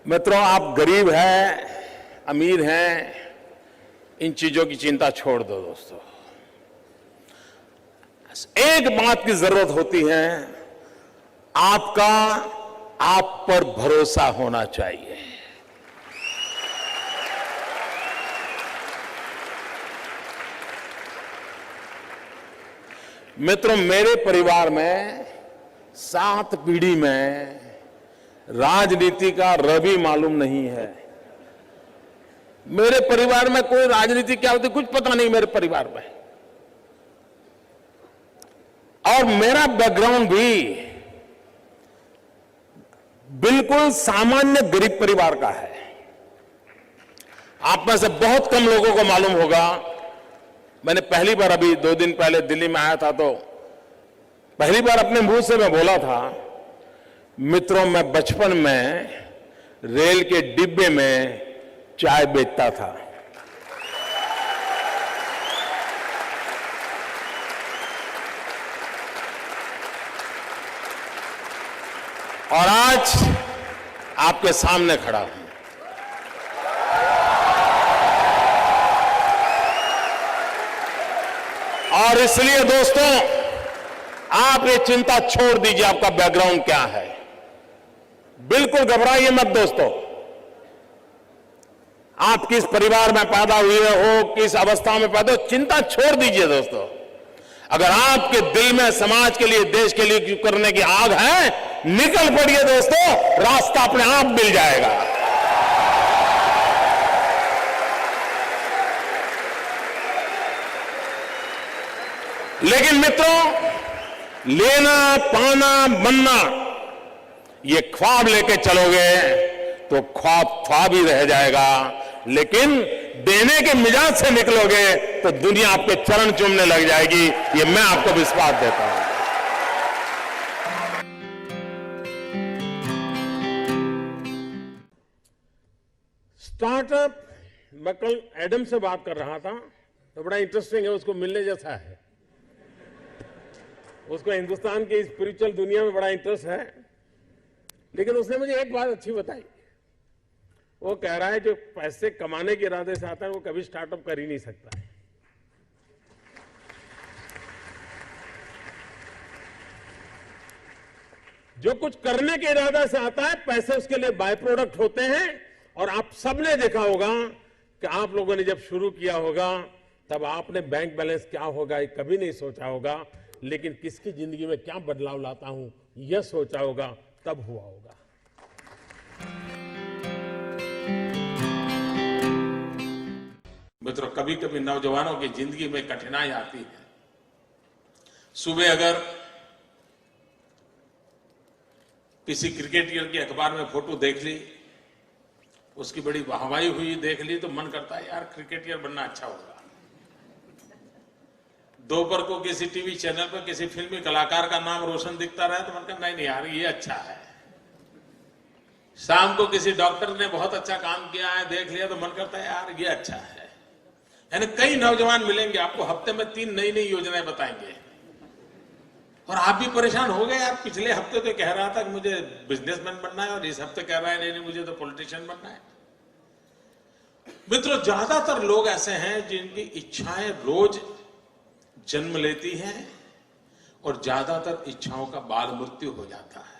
मित्रों, आप गरीब हैं, अमीर हैं, इन चीजों की चिंता छोड़ दो दोस्तों। एक बात की जरूरत होती है, आपका आप पर भरोसा होना चाहिए। मित्रों, मेरे परिवार में 7 पीढ़ी में राजनीति का रवि मालूम नहीं है। मेरे परिवार में कोई राजनीति क्या होती कुछ पता नहीं मेरे परिवार में। और मेरा बैकग्राउंड भी बिल्कुल सामान्य गरीब परिवार का है। आप में से बहुत कम लोगों को मालूम होगा, मैंने पहली बार अभी 2 दिन पहले दिल्ली में आया था तो पहली बार अपने मुंह से मैं बोला था, मित्रों, मैं बचपन में रेल के डिब्बे में चाय बेचता था। और आज आपके सामने खड़ा हूं। और इसलिए दोस्तों, आप ये चिंता छोड़ दीजिए आपका बैकग्राउंड क्या है। बिल्कुल घबराइए मत दोस्तों। आप किस परिवार में पैदा हुए हो, किस अवस्था में पैदा हो, चिंता छोड़ दीजिए दोस्तों। अगर आपके दिल में समाज के लिए, देश के लिए करने की आग है, निकल पड़िए दोस्तों, रास्ता अपने आप मिल जाएगा। लेकिन मित्रों, लेना, पाना, बनना, ये ख्वाब लेके चलोगे तो ख्वाब ख्वाब ही रह जाएगा। लेकिन देने के मिजाज से निकलोगे तो दुनिया आपके चरण चूमने लग जाएगी। ये मैं आपको विश्वास देता हूं। स्टार्टअप, मैं कल एडम से बात कर रहा था तो बड़ा इंटरेस्टिंग है, उसको मिलने जैसा है। उसको हिंदुस्तान की स्पिरिचुअल दुनिया में बड़ा इंटरेस्ट है। लेकिन उसने मुझे एक बात अच्छी बताई। वो कह रहा है जो पैसे कमाने के इरादे से आता है वो कभी स्टार्टअप कर ही नहीं सकता है। जो कुछ करने के इरादे से आता है, पैसे उसके लिए बाय प्रोडक्ट होते हैं। और आप सबने देखा होगा कि आप लोगों ने जब शुरू किया होगा तब आपने बैंक बैलेंस क्या होगा ये कभी नहीं सोचा होगा। लेकिन किसकी जिंदगी में क्या बदलाव लाता हूं यह सोचा होगा, तब हुआ होगा। मित्रों, कभी कभी नौजवानों की जिंदगी में कठिनाई आती है। सुबह अगर किसी क्रिकेटर की अखबार में फोटो देख ली, उसकी बड़ी वाहवाही हुई देख ली, तो मन करता है यार क्रिकेटर बनना अच्छा होगा। दोपहर को किसी टीवी चैनल पर किसी फिल्मी कलाकार का नाम रोशन दिखता रहे तो मन करता नहीं यार ये अच्छा है। शाम को किसी डॉक्टर ने बहुत अच्छा काम किया है देख लिया तो मन करता है यार ये अच्छा है। यानी कई नौजवान मिलेंगे आपको, हफ्ते में 3 नई नई योजनाएं बताएंगे और आप भी परेशान हो गए। यार पिछले हफ्ते तो कह रहा था कि मुझे बिजनेसमैन बनना है और इस हफ्ते कह रहा है नहीं मुझे तो पॉलिटिशियन बनना है। मित्रों, ज्यादातर लोग ऐसे हैं जिनकी इच्छाएं रोज जन्म लेती हैं और ज्यादातर इच्छाओं का बाल मृत्यु हो जाता है।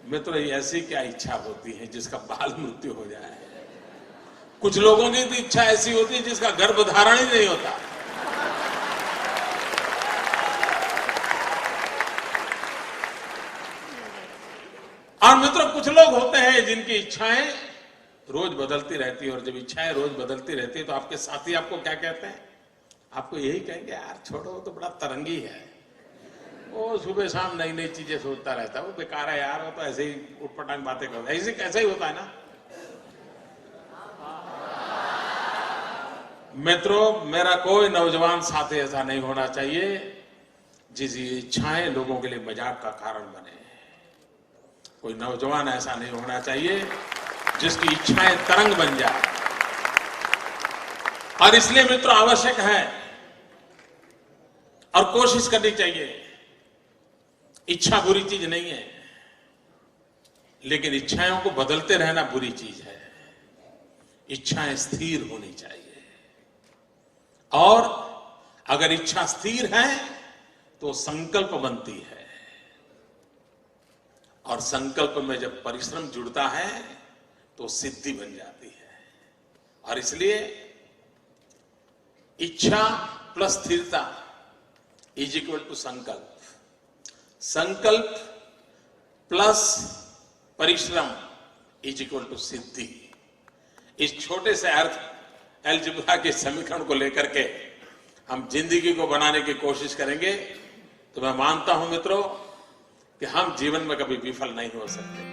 मित्रों, ऐसी क्या इच्छा होती है जिसका बाल मृत्यु हो जाए? कुछ लोगों की तो इच्छा ऐसी होती है जिसका गर्भधारण ही नहीं होता। और मित्रों, कुछ लोग होते हैं जिनकी इच्छाएं रोज बदलती रहती है। और जब इच्छाएं रोज बदलती रहती है तो आपके साथी आपको क्या कहते हैं? आपको यही कहेंगे यार छोड़ो, वो तो बड़ा तरंगी है, वो सुबह शाम नई नई चीजें सोचता रहता है, वो बेकार है यार, वो तो ऐसे ही उटपटांग बातें करता है। ऐसे कैसा ही होता है ना। मित्रों, मेरा कोई नौजवान साथी ऐसा नहीं होना चाहिए जिसकी इच्छाएं लोगों के लिए मजाक का कारण बने। कोई नौजवान ऐसा नहीं होना चाहिए जिसकी इच्छाएं तरंग बन जाए। और इसलिए मित्रों, आवश्यक है और कोशिश करनी चाहिए। इच्छा बुरी चीज नहीं है। लेकिन इच्छाओं को बदलते रहना बुरी चीज है। इच्छाएं स्थिर होनी चाहिए, और अगर इच्छा स्थिर है तो संकल्प बनती है, और संकल्प में जब परिश्रम जुड़ता है तो सिद्धि बन जाती है। और इसलिए इच्छा प्लस स्थिरता इज इक्वल टू संकल्प, संकल्प प्लस परिश्रम इज इक्वल टू सिद्धि। इस छोटे से अर्थ अलजेब्रा के समीकरण को लेकर के हम जिंदगी को बनाने की कोशिश करेंगे तो मैं मानता हूं मित्रों कि हम जीवन में कभी विफल नहीं हो सकते।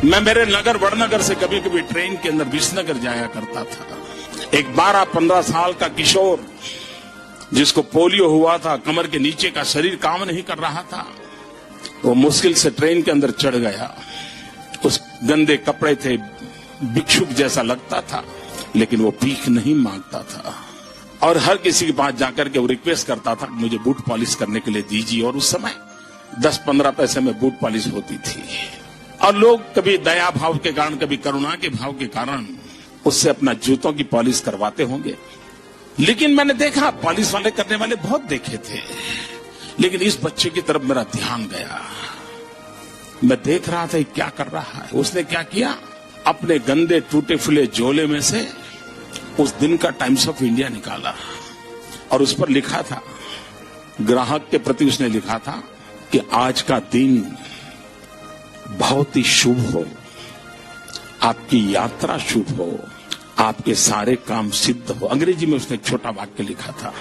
मैं मेरे नगर वड़नगर से कभी कभी ट्रेन के अंदर विसनगर जाया करता था। एक 12-15 साल का किशोर जिसको पोलियो हुआ था, कमर के नीचे का शरीर काम नहीं कर रहा था, वो मुश्किल से ट्रेन के अंदर चढ़ गया। उस गंदे कपड़े थे, भिक्षुक जैसा लगता था, लेकिन वो भीख नहीं मांगता था और हर किसी के पास जाकर के वो रिक्वेस्ट करता था मुझे बूट पॉलिश करने के लिए दीजिए। और उस समय 10-15 पैसे में बूट पॉलिश होती थी, और लोग कभी दया भाव के कारण, कभी करुणा के भाव के कारण उससे अपना जूतों की पॉलिश करवाते होंगे। लेकिन मैंने देखा, पॉलिश वाले करने वाले बहुत देखे थे, लेकिन इस बच्चे की तरफ मेरा ध्यान गया। मैं देख रहा था क्या कर रहा है। उसने क्या किया, अपने गंदे टूटे फूले झोले में से उस दिन का टाइम्स ऑफ इंडिया निकाला और उस पर लिखा था, ग्राहक के प्रति उसने लिखा था कि आज का दिन बहुत ही शुभ हो, आपकी यात्रा शुभ हो, आपके सारे काम सिद्ध हो। अंग्रेजी में उसने एक छोटा वाक्य लिखा था।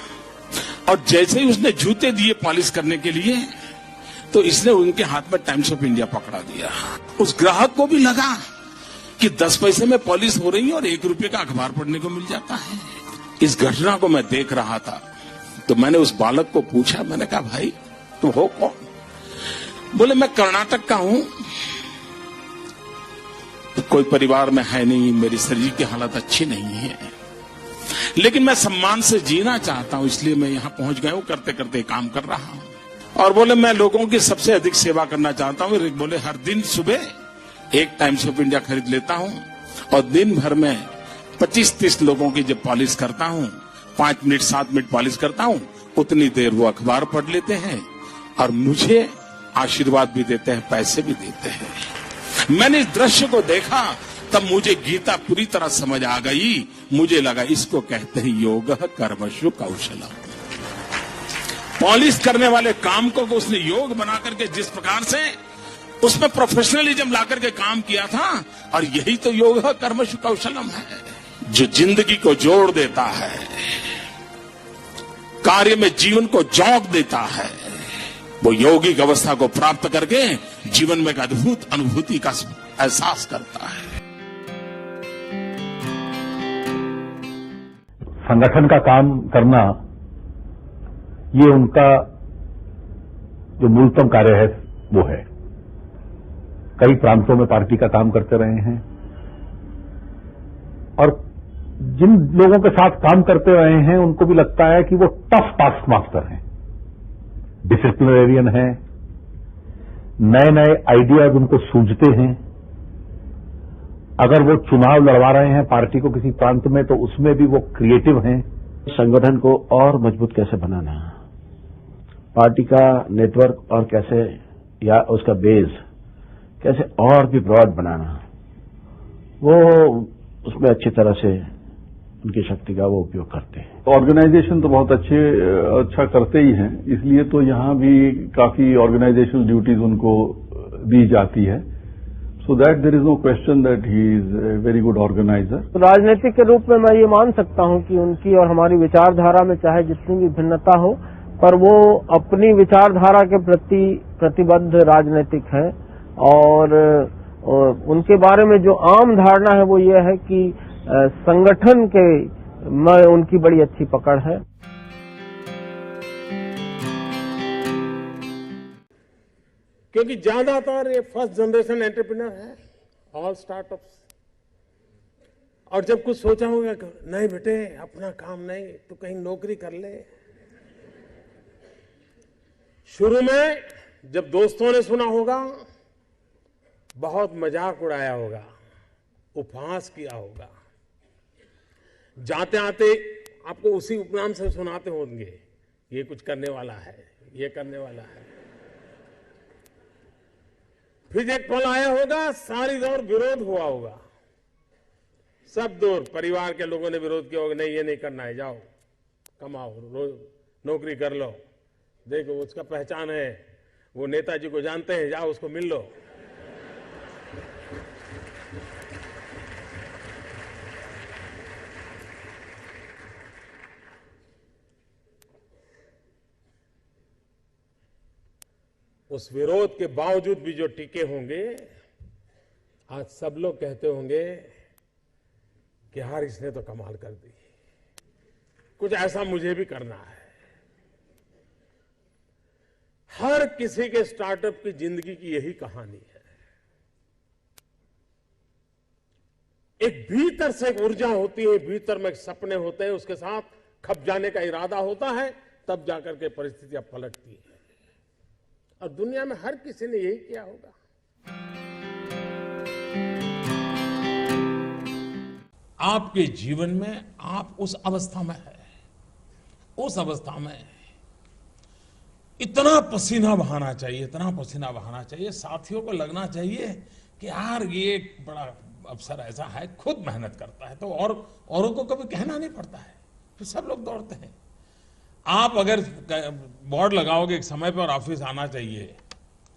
और जैसे ही उसने जूते दिए पॉलिश करने के लिए, तो इसने उनके हाथ में टाइम्स ऑफ इंडिया पकड़ा दिया। उस ग्राहक को भी लगा कि 10 पैसे में पॉलिश हो रही है और 1 रुपये का अखबार पढ़ने को मिल जाता है। इस घटना को मैं देख रहा था तो मैंने उस बालक को पूछा, मैंने कहा भाई तुम हो कौन? बोले मैं कर्नाटक का हूं, तो कोई परिवार में है नहीं, मेरी शरीर की हालत अच्छी नहीं है, लेकिन मैं सम्मान से जीना चाहता हूं, इसलिए मैं यहां पहुंच गया हूं, करते करते काम कर रहा हूं। और बोले मैं लोगों की सबसे अधिक सेवा करना चाहता हूं। बोले हर दिन सुबह एक टाइम्स ऑफ इंडिया खरीद लेता हूं और दिन भर में 25-30 लोगों की जब पॉलिश करता हूं, 5 मिनट 7 मिनट पॉलिश करता हूं, उतनी देर वो अखबार पढ़ लेते हैं और मुझे आशीर्वाद भी देते हैं, पैसे भी देते हैं। मैंने इस दृश्य को देखा तब मुझे गीता पूरी तरह समझ आ गई। मुझे लगा इसको कहते हैं योग कर्मसु कौशलम। पॉलिश करने वाले काम को उसने योग बना करके जिस प्रकार से उसमें प्रोफेशनलिज्म ला करके काम किया था, और यही तो योग कर्मसु कौशलम है, जो जिंदगी को जोड़ देता है, कार्य में जीवन को जोक देता है। वो यौगिक अवस्था को प्राप्त करके जीवन में एक अद्भुत अनुभूति का एहसास करता है। संगठन का काम करना ये उनका जो मूलतम कार्य है वो है। कई प्रांतों में पार्टी का काम करते रहे हैं और जिन लोगों के साथ काम करते रहे हैं उनको भी लगता है कि वो टफ टास्क मास्टर हैं, डिसिप्लिनरियन हैं, नए नए आइडियाज उनको सूझते हैं। अगर वो चुनाव लड़वा रहे हैं पार्टी को किसी प्रांत में तो उसमें भी वो क्रिएटिव हैं। संगठन को और मजबूत कैसे बनाना, पार्टी का नेटवर्क और कैसे, या उसका बेस कैसे और भी ब्रॉड बनाना, वो उसमें अच्छी तरह से उनकी शक्ति का वो उपयोग करते हैं। ऑर्गेनाइजेशन तो बहुत अच्छा करते ही हैं, इसलिए तो यहाँ भी काफी ऑर्गेनाइजेशनल ड्यूटीज उनको दी जाती है। So that there is no question that he is a very good organiser. राजनीतिक के रूप में मैं ये मान सकता हूँ कि उनकी और हमारी विचारधारा में चाहे जितनी भी भिन्नता हो, पर वो अपनी विचारधारा के प्रति प्रतिबद्ध राजनीतिक है। और उनके बारे में जो आम धारणा है वो ये है कि संगठन के में उनकी बड़ी अच्छी पकड़ है। क्योंकि ज्यादातर ये फर्स्ट जनरेशन एंटरप्रेन्योर है, ऑल स्टार्टअप्स। और जब कुछ सोचा होगा, नहीं बेटे अपना काम नहीं, तो कहीं नौकरी कर ले, शुरू में जब दोस्तों ने सुना होगा, बहुत मजाक उड़ाया होगा, उपहास किया होगा, जाते आते आपको उसी उपनाम से सुनाते होंगे, ये कुछ करने वाला है, ये करने वाला है। फिर एक पल आया होगा, सारी दौर विरोध हुआ होगा, सब दौर परिवार के लोगों ने विरोध किया होगा, नहीं ये नहीं करना है, जाओ कमाओ, नौकरी कर लो, देखो उसका पहचान है, वो नेताजी को जानते हैं, जाओ उसको मिल लो। उस विरोध के बावजूद भी जो टिके होंगे, आज सब लोग कहते होंगे कि यार इसने तो कमाल कर दी, कुछ ऐसा मुझे भी करना है। हर किसी के स्टार्टअप की जिंदगी की यही कहानी है। एक भीतर से एक ऊर्जा होती है, भीतर में एक सपने होते हैं, उसके साथ खप जाने का इरादा होता है, तब जाकर के परिस्थितियां पलटती है। और दुनिया में हर किसी ने यही किया होगा। आपके जीवन में आप उस अवस्था में है, उस अवस्था में इतना पसीना बहाना चाहिए, इतना पसीना बहाना चाहिए, साथियों को लगना चाहिए कि यार ये एक बड़ा अवसर ऐसा है, खुद मेहनत करता है तो और औरों को कभी कहना नहीं पड़ता है, तो सब लोग दौड़ते हैं। आप अगर बोर्ड लगाओगे एक समय पर ऑफिस आना चाहिए,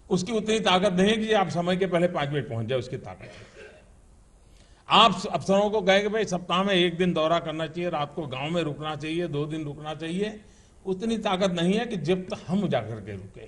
उसकी उतनी ताकत नहीं है कि आप समय के पहले 5 मिनट पहुंच जाए, उसकी ताकत है। आप अफसरों को कहेंगे भाई सप्ताह में 1 दिन दौरा करना चाहिए, रात को गांव में रुकना चाहिए, 2 दिन रुकना चाहिए, उतनी ताकत नहीं है कि जब तक हम जाकर के रुके।